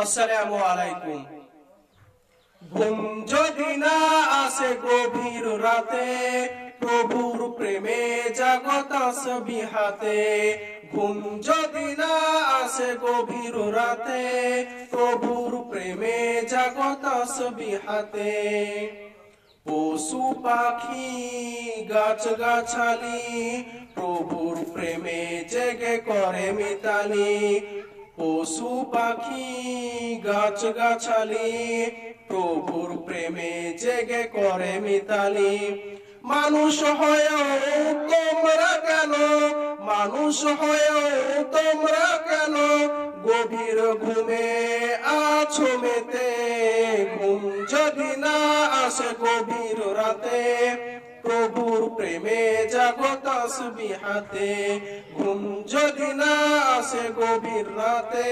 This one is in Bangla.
আসসালামু আলাইকুম। ঘুম যদি না আসে গভীর রাতে, প্রভুর প্রেমে জাগো তাসবিহাতে। ঘুম যদি না আসে গভীর রাতে, প্রভুর প্রেমে জাগো তাসবিহাতে। পশু পাখি গাছ গাছালি প্রভুর প্রেমে জেগে করে মিতালি। পশু পাখি গাছ গাছালি প্রভুর প্রেমে জেগে করে মিতালি। মানুষ হয়েও তোমরা কেন, মানুষ হয়েও তোমরা কেন গভীর ঘুমে আছো মেতে। ঘুম যদি না আসে গভীর রাতে, প্রভুর প্রেমে জাগো তাসবিহাতে। ঘুম যদি না আসে গভীর রাতে।